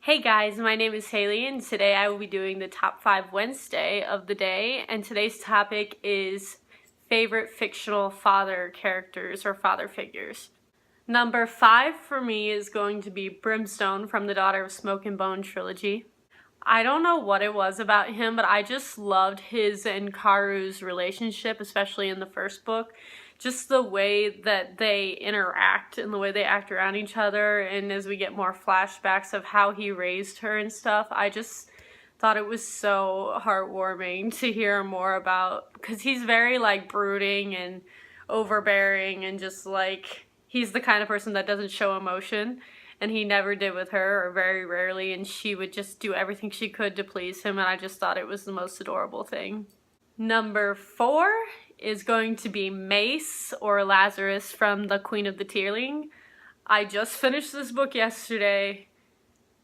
Hey guys, my name is Haley and today I will be doing the top 5 Wednesday of the day, and today's topic is favorite fictional father characters or father figures. Number 5 for me is going to be Brimstone from the Daughter of Smoke and Bone trilogy. I don't know what it was about him, but I just loved his and Karu's relationship, especially in the first book. Just the way that they interact and the way they act around each other, and as we get more flashbacks of how he raised her and stuff, I just thought it was so heartwarming to hear more about, because he's very like brooding and overbearing and just like, he's the kind of person that doesn't show emotion, and he never did with her, or very rarely, and she would just do everything she could to please him, and I just thought it was the most adorable thing. Number 4 is going to be Mace, or Lazarus, from The Queen of the Tearling. I just finished this book yesterday,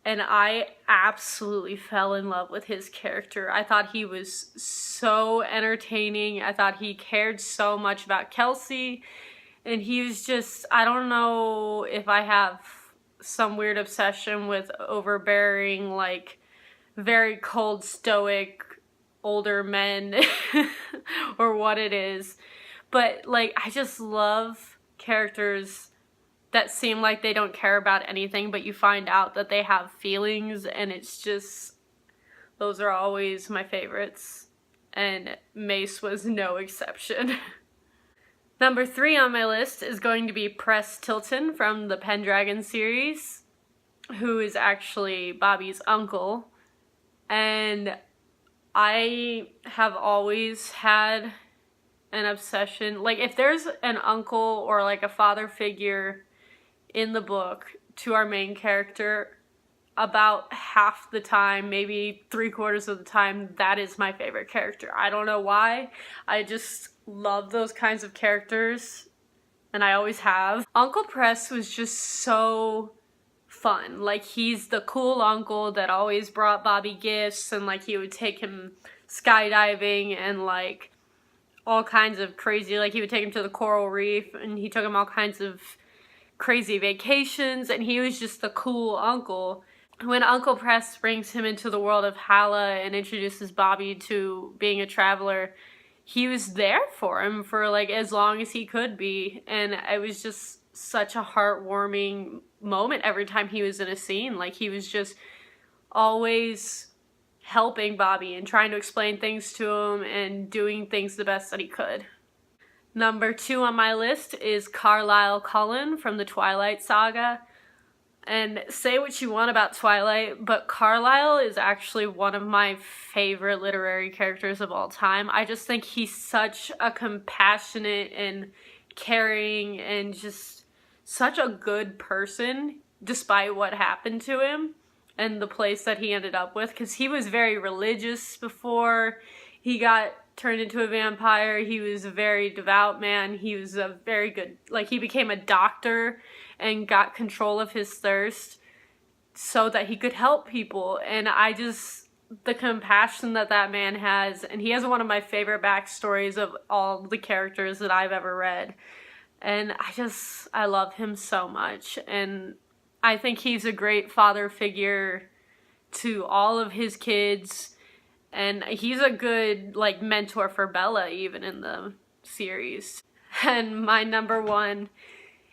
and I absolutely fell in love with his character. I thought he was so entertaining. I thought he cared so much about Kelsey, and he was just, I don't know if I have some weird obsession with overbearing, like, very cold, stoic older men or what it is, but like I just love characters that seem like they don't care about anything, but you find out that they have feelings, and it's just, those are always my favorites, and Mace was no exception. Number 3 on my list is going to be Press Tilton from the Pendragon series, who is actually Bobby's uncle, and I have always had an obsession, like if there's an uncle or like a father figure in the book to our main character, about half the time, maybe 3/4 of the time, that is my favorite character. I don't know why, I just love those kinds of characters, and I always have. Uncle Press was just so fun. Like, he's the cool uncle that always brought Bobby gifts, and like he would take him skydiving and like all kinds of crazy, like he would take him to the coral reef, and he took him all kinds of crazy vacations, and he was just the cool uncle. When Uncle Press brings him into the world of Hala and introduces Bobby to being a traveler, he was there for him for like as long as he could be, and it was just such a heartwarming moment every time he was in a scene. Like, he was just always helping Bobby and trying to explain things to him and doing things the best that he could. Number 2 on my list is Carlyle Cullen from the Twilight Saga. And say what you want about Twilight, but Carlyle is actually one of my favorite literary characters of all time. I just think he's such a compassionate and caring and just such a good person, despite what happened to him and the place that he ended up with, because he was very religious before he got turned into a vampire. He was a very devout man. He was a very good, like, he became a doctor and got control of his thirst so that he could help people, and I just, the compassion that that man has, and he has one of my favorite backstories of all the characters that I've ever read. And I love him so much, and I think he's a great father figure to all of his kids, and he's a good, like, mentor for Bella even in the series. And my number 1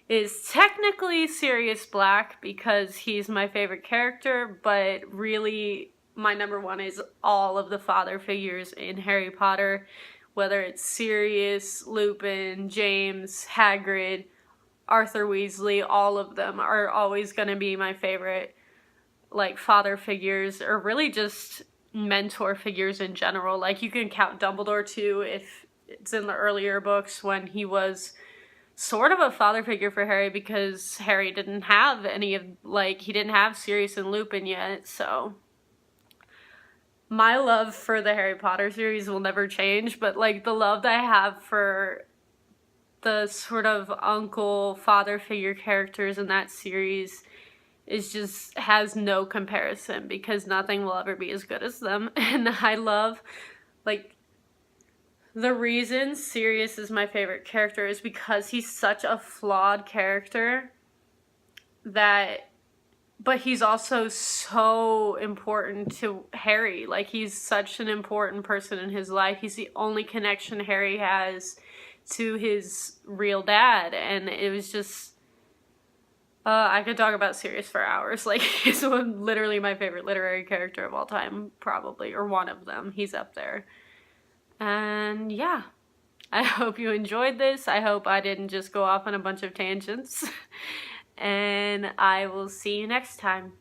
is technically Sirius Black, because he's my favorite character, but really my number 1 is all of the father figures in Harry Potter. Whether it's Sirius, Lupin, James, Hagrid, Arthur Weasley, all of them are always going to be my favorite, like, father figures, or really just mentor figures in general. Like, you can count Dumbledore too, if it's in the earlier books, when he was sort of a father figure for Harry, because Harry didn't have any of, like, he didn't have Sirius and Lupin yet, so my love for the Harry Potter series will never change, but like the love that I have for the sort of uncle, father figure characters in that series is just, has no comparison, because nothing will ever be as good as them. And I love, like, the reason Sirius is my favorite character is because he's such a flawed character that but he's also so important to Harry. Like, he's such an important person in his life. He's the only connection Harry has to his real dad, and it was just, I could talk about Sirius for hours. Like, he's literally my favorite literary character of all time, probably, or one of them. He's up there. And yeah, I hope you enjoyed this. I hope I didn't just go off on a bunch of tangents. And I will see you next time.